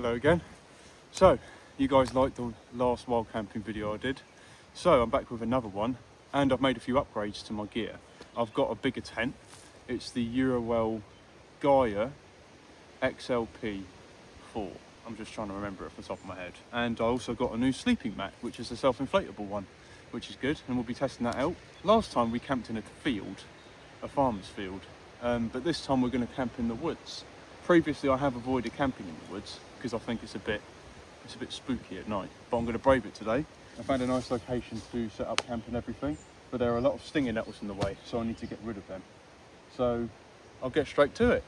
Hello again. So, you guys liked the last wild camping video I did. So I'm back with another one, and I've made a few upgrades to my gear. I've got a bigger tent. It's the Eurowell Gaia XLP 4. I'm just trying to remember it off the top of my head. And I also got a new sleeping mat, which is a self-inflatable one, which is good, and we'll be testing that out. Last time we camped in a field, a farmer's field, but this time we're going to camp in the woods. Previously I have avoided camping in the woods because I think it's a bit spooky at night, but I'm going to brave it today. I found a nice location to set up camp and everything, but there are a lot of stinging nettles in the way, so I need to get rid of them. So I'll get straight to it.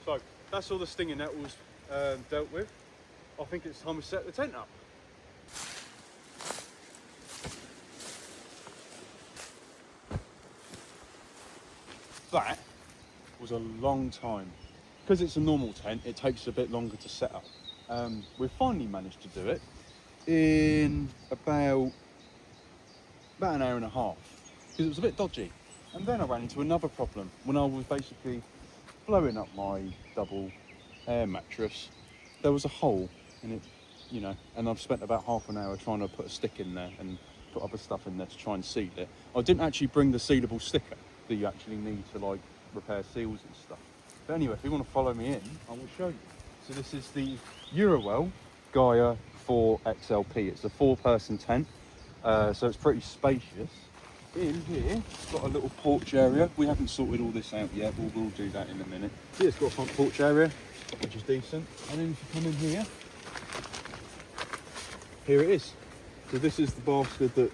So that's all the stinging nettles dealt with. I think it's time to set the tent up. That was a long time. Because it's a normal tent, it takes a bit longer to set up. We've finally managed to do it in about an hour and a half, because it was a bit dodgy. And then I ran into another problem when I was basically blowing up my double air mattress. There was a hole in it, you know, and I've spent about half an hour trying to put a stick in there and put other stuff in there to try and seal it. I didn't actually bring the sealable sticker that you actually need to like repair seals and stuff. But anyway, if you want to follow me in, I will show you. So this is the Eurowell Gaia 4 XLP. It's a 4-person tent, so it's pretty spacious. In here, it's got a little porch area. We haven't sorted all this out yet, but we'll do that in a minute. Yeah, it's got a front porch area, which is decent. And then if you come in here it is. So this is the bastard that,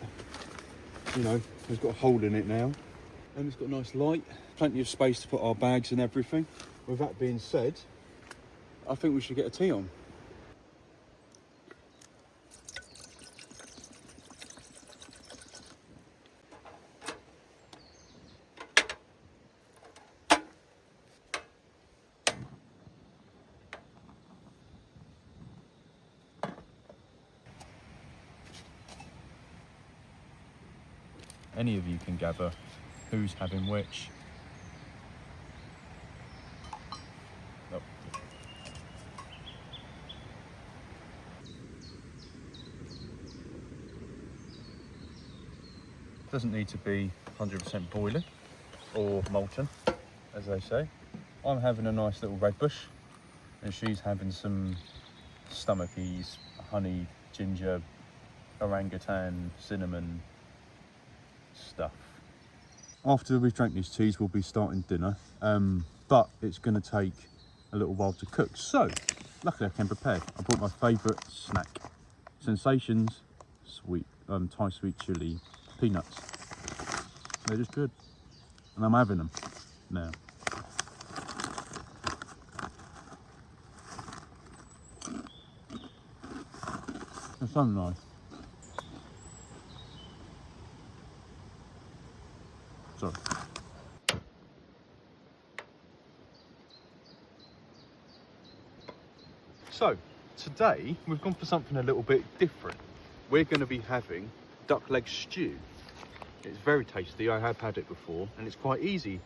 you know, has got a hole in it now. And it's got a nice light, plenty of space to put our bags and everything. With that being said, I think we should get a tea on. Any of you can gather who's having which. Nope. Doesn't need to be 100% boiling or molten, as they say. I'm having a nice little red bush, and she's having some stomachies, honey, ginger, orangutan, cinnamon stuff. After we've drank these teas, we'll be starting dinner, but it's going to take a little while to cook. So, luckily I came prepared. I brought my favourite snack, Sensations sweet, Thai sweet chili peanuts. They're just good, and I'm having them now. They're so nice. Sorry. So, today we've gone for something a little bit different. We're going to be having duck leg stew. It's very tasty, I have had it before, and it's quite easy.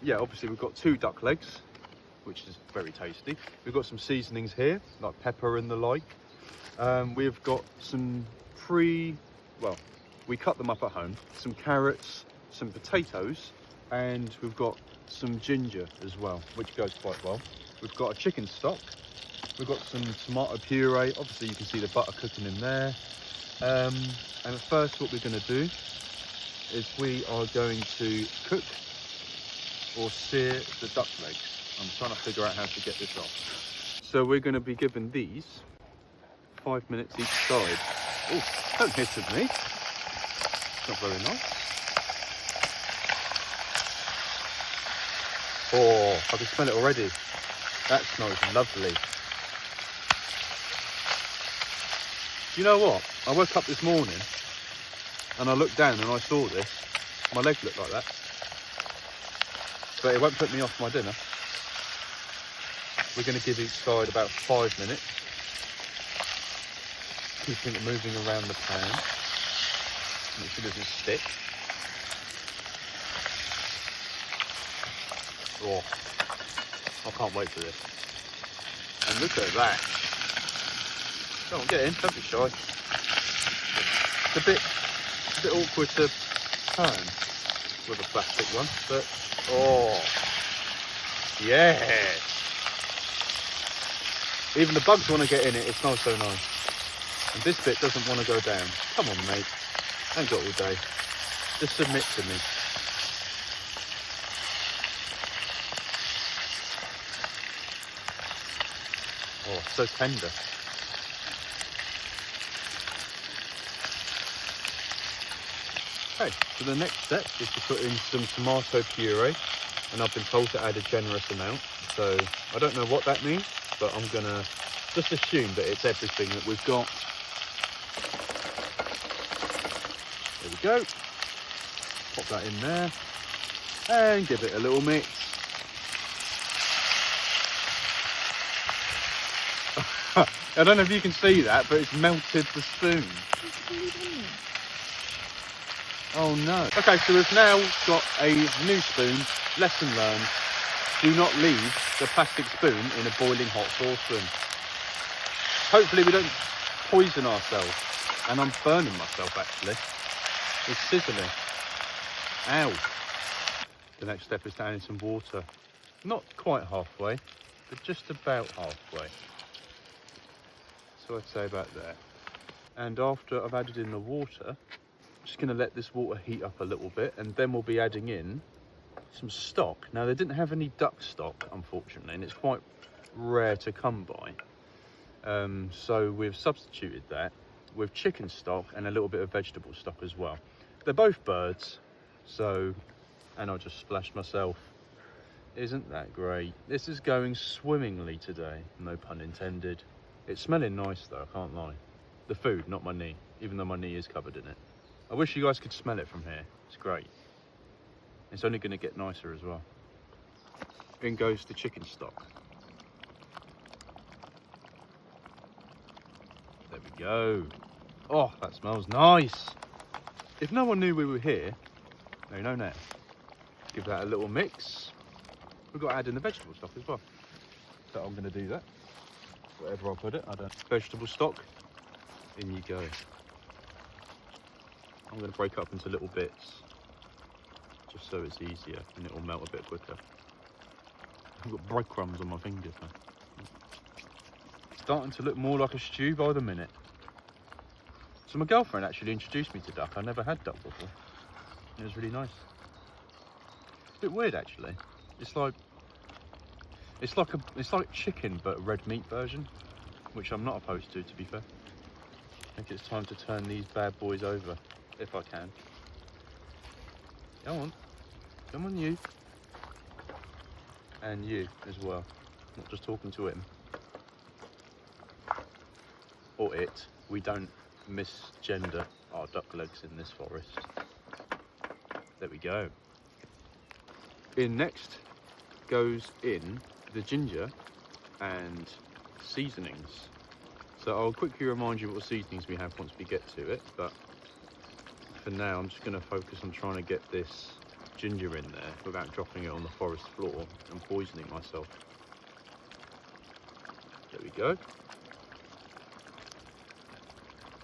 Yeah, obviously we've got 2 duck legs, which is very tasty. We've got some seasonings here, like pepper and the like. We've got some we cut them up at home, some carrots, some potatoes, and we've got some ginger as well, which goes quite well. We've got a chicken stock, we've got some tomato puree, obviously you can see the butter cooking in there. And at first what we're going to do is we are going to cook or sear the duck legs. I'm trying to figure out how to get this off. So we're going to be giving these 5 minutes each side. Oh, don't hiss at me. It's not very nice. Oh, I can smell it already. That smells lovely. You know what? I woke up this morning and I looked down and I saw this, my leg looked like that. But it won't put me off my dinner. We're going to give each side about 5 minutes. Keeping it moving around the pan. Make sure it doesn't stick. Oh, I can't wait for this. And look at that. Come on, get in, don't be shy. It's a bit awkward to turn with a plastic one, but oh, yes. Even the bugs want to get in it, it smells so nice. And this bit doesn't want to go down. Come on, mate. I ain't got all day. Just submit to me. Oh, so tender. Okay, so the next step is to put in some tomato puree, and I've been told to add a generous amount, so I don't know what that means, but I'm gonna just assume that it's everything that we've got. There we go. Pop that in there and give it a little mix. I don't know if you can see that, but it's melted the spoon. Oh no. Okay, so we've now got a new spoon. Lesson learned. Do not leave the plastic spoon in a boiling hot saucepan. Hopefully we don't poison ourselves. And I'm burning myself actually. It's sizzling. Ow. The next step is to add in some water. Not quite halfway, but just about halfway. So I'd say about there. And after I've added in the water, I'm just going to let this water heat up a little bit, and then we'll be adding in some stock. Now they didn't have any duck stock, unfortunately, and it's quite rare to come by. So we've substituted that with chicken stock and a little bit of vegetable stock as well. They're both birds, so, and I'll just splash myself. Isn't that great? This is going swimmingly today, no pun intended. It's smelling nice though, I can't lie. The food, not my knee, even though my knee is covered in it. I wish you guys could smell it from here. It's great. It's only going to get nicer as well. In goes the chicken stock. There we go. Oh, that smells nice. If no one knew we were here, they know now. Give that a little mix. We've got to add in the vegetable stock as well. So I'm going to do that. Wherever I put it, I don't. Vegetable stock, in you go. I'm going to break up into little bits, just so it's easier and it will melt a bit quicker. I've got breadcrumbs on my fingers now. Starting to look more like a stew by the minute. So my girlfriend actually introduced me to duck. I never had duck before. It was really nice. It's a bit weird actually. It's like chicken, but a red meat version, which I'm not opposed to be fair. I think it's time to turn these bad boys over, if I can. Come on you. And you as well, not just talking to him. Or it, we don't misgender our duck legs in this forest. There we go. In next goes in the ginger and seasonings. So I'll quickly remind you what seasonings we have once we get to it, but for now I'm just going to focus on trying to get this ginger in there without dropping it on the forest floor and poisoning myself. There we go.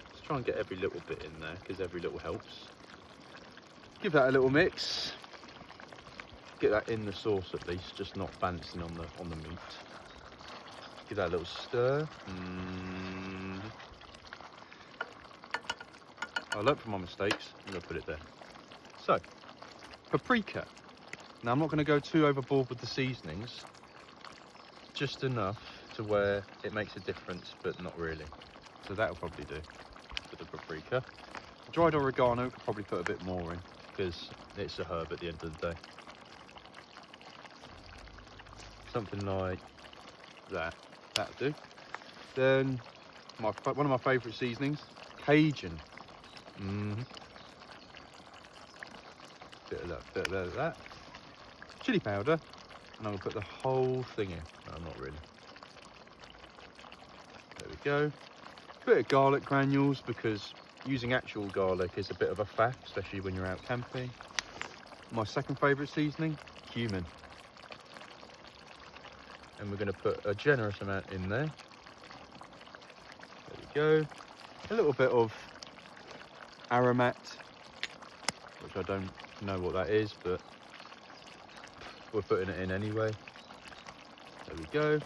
Let's try and get every little bit in there because every little helps. Give that a little mix. Get that in the sauce at least, just not balancing on the meat. Give that a little stir. I learnt from my mistakes. I'm going to put it there. So, paprika. Now I'm not going to go too overboard with the seasonings. Just enough to where it makes a difference, but not really. So that'll probably do for the paprika. Dried oregano, could probably put a bit more in because it's a herb at the end of the day. Something like that. That'll do. Then one of my favourite seasonings, Cajun. bit of that, bit of that. Chili powder, and I'm gonna put the whole thing in. No, I'm not really. There we go. Bit of garlic granules, because using actual garlic is a bit of a faff, especially when you're out camping. My second favourite seasoning, cumin. And we're going to put a generous amount in there. There we go. A little bit of aromat, which I don't know what that is, but we're putting it in anyway. There we go.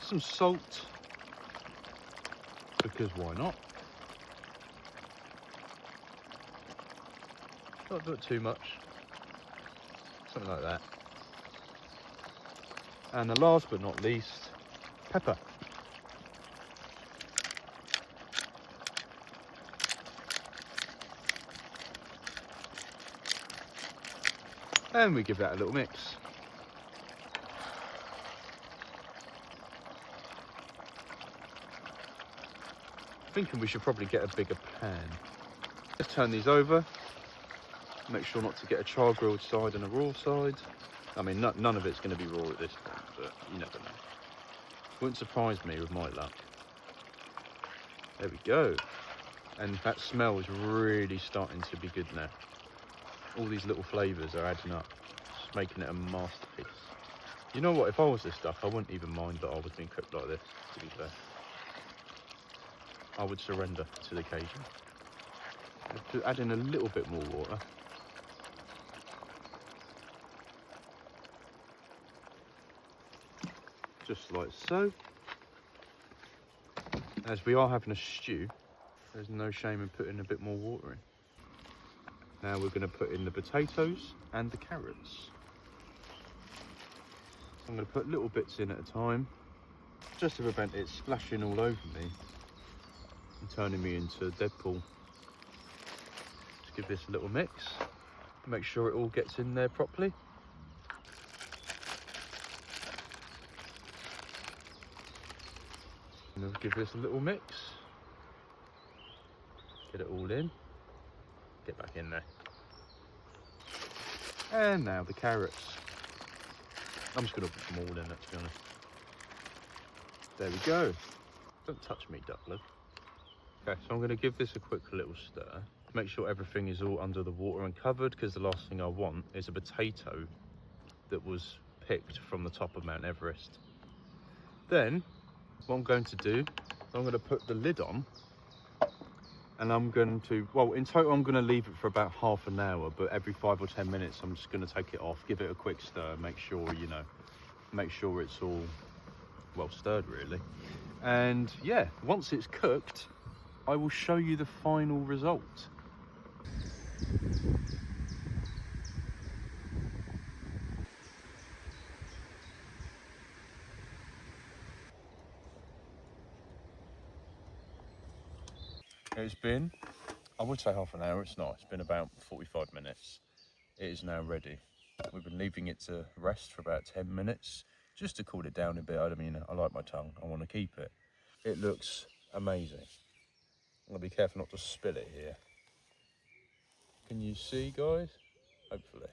Some salt, because why not? Not do it too much. Something like that. And the last but not least, pepper. And we give that a little mix. Thinking we should probably get a bigger pan. Let's turn these over. Make sure not to get a char grilled side and a raw side. I mean, none of it's going to be raw at this point, but you never know. Wouldn't surprise me with my luck. There we go. And that smell is really starting to be good now. All these little flavours are adding up, just making it a masterpiece. You know what, if I was this duck, I wouldn't even mind that I was being cooked like this, to be fair. I would surrender to the occasion. To add in a little bit more water. Just like so. As we are having a stew, there's no shame in putting a bit more water in. Now we're going to put in the potatoes and the carrots. I'm going to put little bits in at a time, just to prevent it splashing all over me and turning me into Deadpool. Just give this a little mix, make sure it all gets in there properly. And we'll give this a little mix. Get it all in. Get back in there. And now the carrots. I'm just going to put them all in, let's be honest. There we go. Don't touch me, duckling. Okay, so I'm going to give this a quick little stir to make sure everything is all under the water and covered, because the last thing I want is a potato that was picked from the top of Mount Everest. Then, what I'm going to do, I'm going to put the lid on, and I'm going to, well, in total I'm going to leave it for about half an hour, but every 5 or 10 minutes I'm just going to take it off, give it a quick stir, make sure, you know, make sure it's all well stirred really. And yeah, once it's cooked, I will show you the final result. It's been, I would say half an hour, it's not, it's been about 45 minutes. It is now ready. We've been leaving it to rest for about 10 minutes, just to cool it down a bit. I mean, I like my tongue, I want to keep it. It looks amazing. I'm going to be careful not to spill it here. Can you see, guys? Hopefully.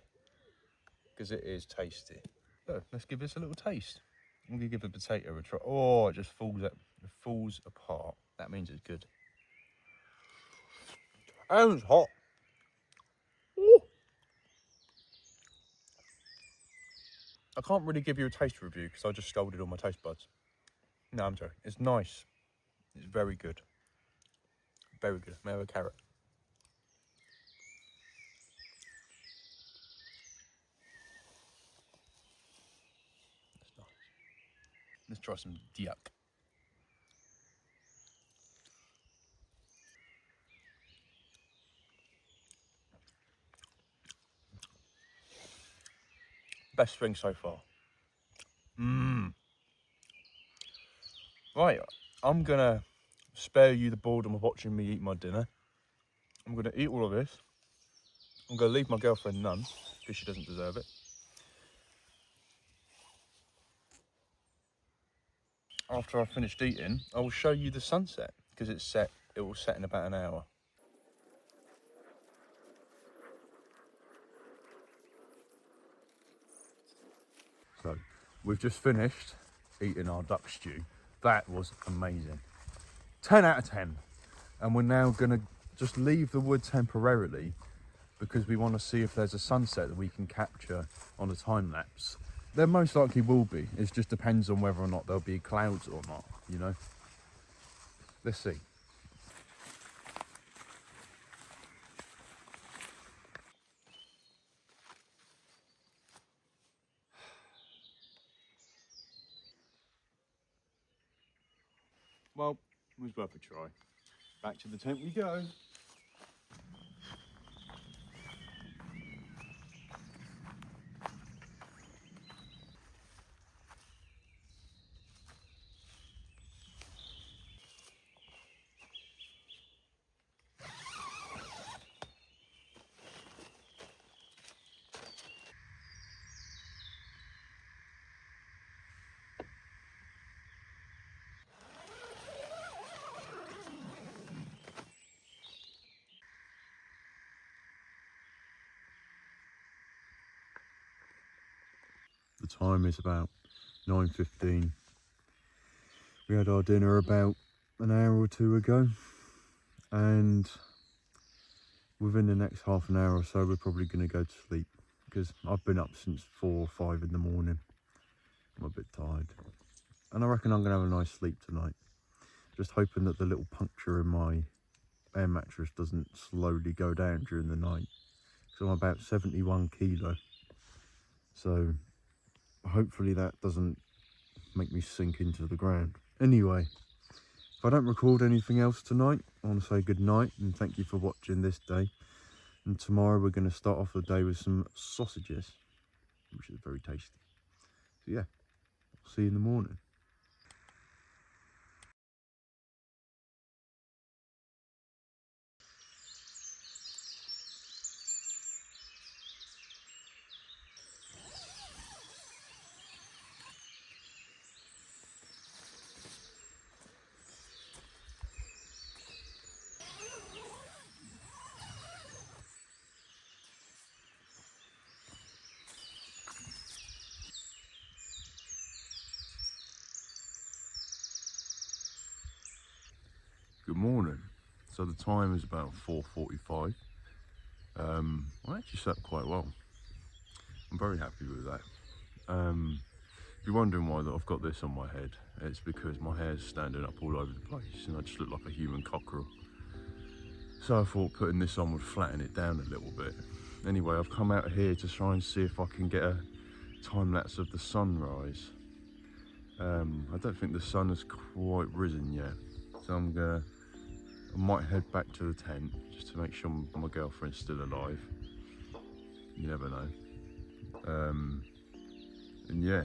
Because it is tasty. So, let's give this a little taste. I'm going to give the potato a try. Oh, it just falls apart. That means it's good. And it's hot. Ooh. I can't really give you a taste review because I just scalded all my taste buds. No, I'm joking. It's nice. It's very good. Very good. May I have a carrot? That's nice. Let's try some duck. Best thing so far. Right, I'm gonna spare you the boredom of watching me eat my dinner. I'm gonna eat all of this. I'm gonna leave my girlfriend none, because she doesn't deserve it. After I've finished eating, I will show you the sunset, because it will set in about an hour. So we've just finished eating our duck stew. That was amazing. 10 out of 10. And we're now gonna just leave the wood temporarily because we want to see if there's a sunset that we can capture on a time lapse. There most likely will be. It just depends on whether or not there'll be clouds or not, you know. Let's see. Well, it was worth a try. Back to the tent we go. The time is about 9:15. We had our dinner about an hour or two ago, and within the next half an hour or so we're probably going to go to sleep because I've been up since 4 or 5 in the morning. I'm a bit tired, and I reckon I'm going to have a nice sleep tonight. Just hoping that the little puncture in my air mattress doesn't slowly go down during the night, because I'm about 71 kilo, so hopefully that doesn't make me sink into the ground. Anyway, if I don't record anything else tonight, I want to say good night and thank you for watching this day. And tomorrow we're going to start off the day with some sausages, which is very tasty. So yeah, I'll see you in the morning. Good morning. So the time is about 4:45. I actually slept quite well. I'm very happy with that. If you're wondering why that I've got this on my head, it's because my hair's standing up all over the place and I just look like a human cockerel. So I thought putting this on would flatten it down a little bit. Anyway, I've come out here to try and see if I can get a time lapse of the sunrise. I don't think the sun has quite risen yet, so I might head back to the tent just to make sure my girlfriend's still alive. You never know. And yeah,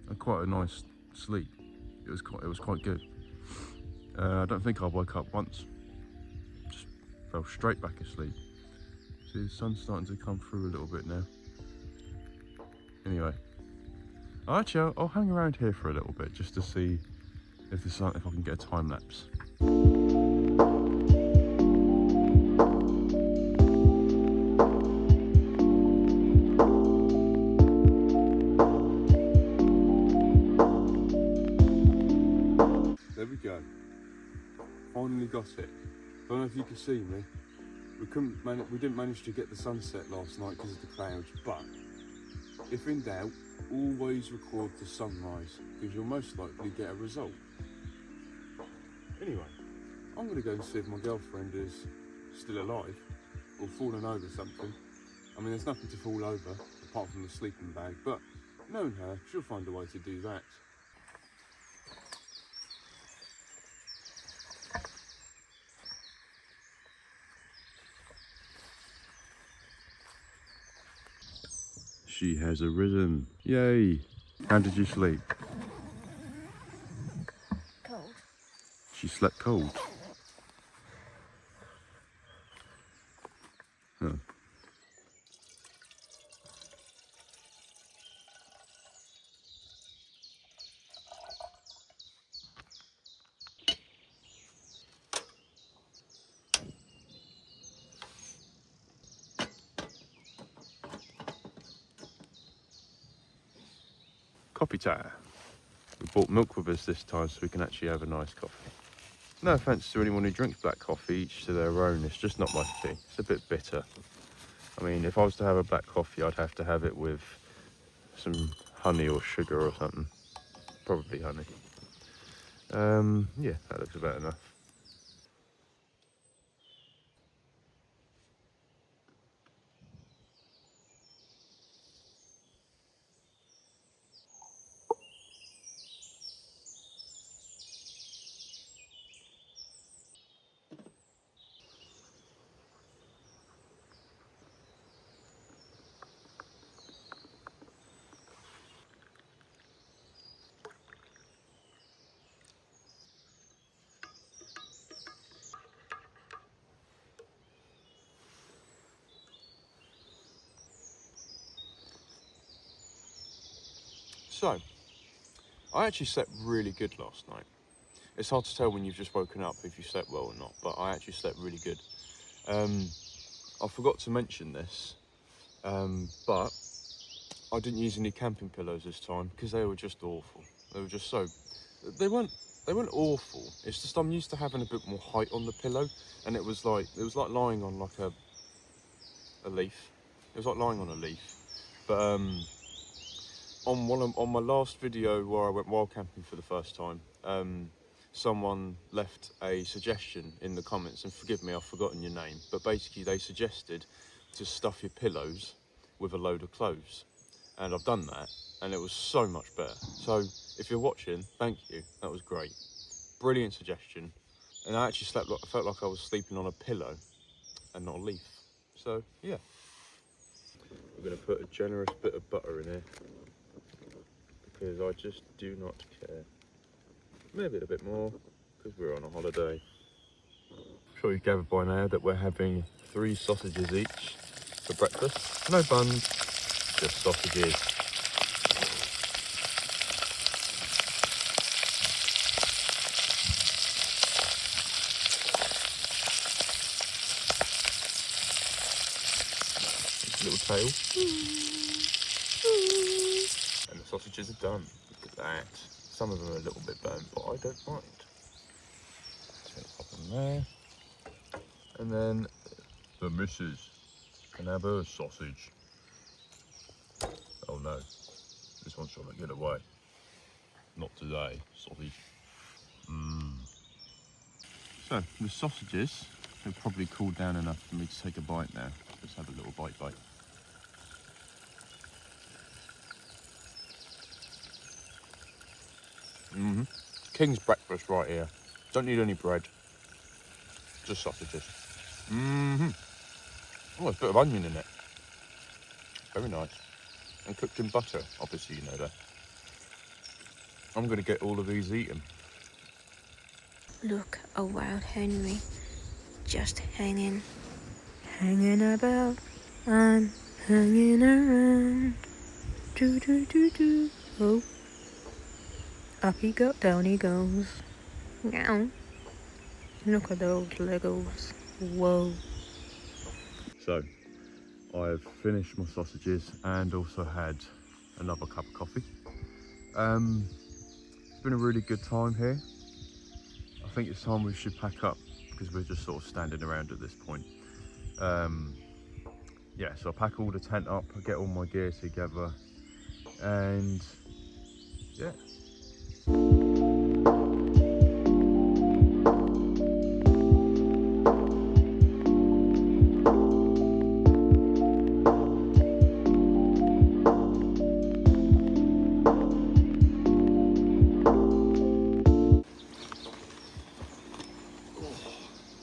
I had quite a nice sleep. It was quite good. I don't think I woke up once. Just fell straight back asleep. See, the sun's starting to come through a little bit now. Anyway, actually, I'll hang around here for a little bit just to see if I can get a time lapse. There we go. Finally got it. Don't know if you can see me. We didn't manage to get the sunset last night because of the clouds, but if in doubt, always record the sunrise because you'll most likely get a result. Anyway, I'm going to go and see if my girlfriend is still alive or fallen over something. I mean, there's nothing to fall over apart from the sleeping bag, but knowing her, she'll find a way to do that. She has arisen. Yay! How did you sleep? Cold. She slept cold. Huh. coffee time. We bought milk with us this time so we can actually have a nice coffee. No offence to anyone who drinks black coffee, each to their own. It's just not my thing. It's a bit bitter. I mean, if I was to have a black coffee, I'd have to have it with some honey or sugar or something. Probably honey. Yeah, that looks about enough. So, I actually slept really good last night. It's hard to tell when you've just woken up if you slept well or not, but I actually slept really good. I forgot to mention this, but I didn't use any camping pillows this time because they were just awful. They were just so... They weren't awful. It's just I'm used to having a bit more height on the pillow, and it was like lying on like a leaf. It was like lying on a leaf. But on my last video where I went wild camping for the first time, someone left a suggestion in the comments, and forgive me, I've forgotten your name, but basically they suggested to stuff your pillows with a load of clothes, and I've done that, and it was so much better. So if you're watching, thank you, that was great. Brilliant suggestion. And I actually I felt like I was sleeping on a pillow and not a leaf. So yeah. We're going to put a generous bit of butter in here because I just do not care. Maybe a bit more because we're on a holiday. I'm sure you've gathered by now that we're having 3 sausages each for breakfast. No buns, just sausages. Little tail. And the sausages are done. Look at that. Some of them are a little bit burnt, but I don't mind. So pop them there. And then the missus can have her sausage. Oh no, this one's trying to get away. Not today, sausage. So the sausages have probably cooled down enough for me to take a bite now. Let's have a little bite. King's breakfast right here. Don't need any bread. Just sausages. Oh, there's a bit of onion in it. Very nice. And cooked in butter, obviously, you know that. I'm going to get all of these eaten. Look, a wild Henry, just hanging about. I'm hanging around. Do. Oh, up he go, down he goes. Meow. Look at those Legos. Whoa. So, I've finished my sausages and also had another cup of coffee. It's been a really good time here. I think it's time we should pack up because we're just sort of standing around at this point. Yeah, so I'll pack all the tent up, I'll get all my gear together, and yeah.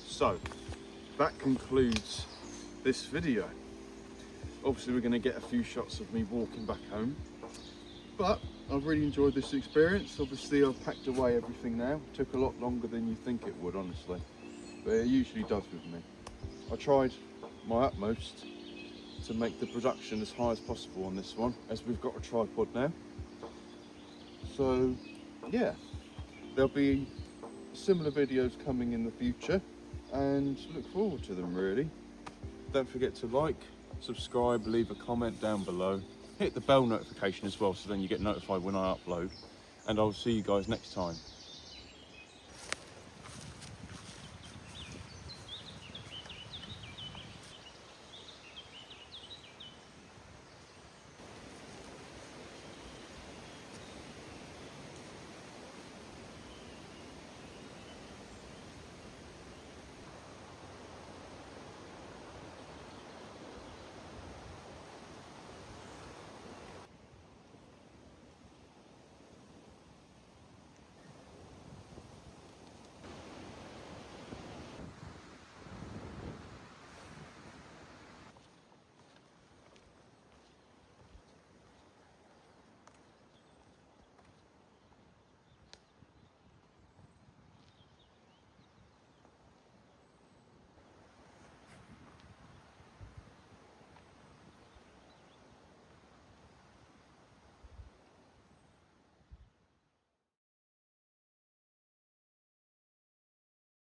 So, that concludes this video. Obviously we're going to get a few shots of me walking back home, but I've really enjoyed this experience. Obviously I've packed away everything now. It took a lot longer than you think it would, honestly, but it usually does with me. I tried my utmost to make the production as high as possible on this one, as we've got a tripod now. So yeah, there'll be similar videos coming in the future, and look forward to them really. Don't forget to like, subscribe, leave a comment down below, hit the bell notification as well, so then you get notified when I upload. And I'll see you guys next time.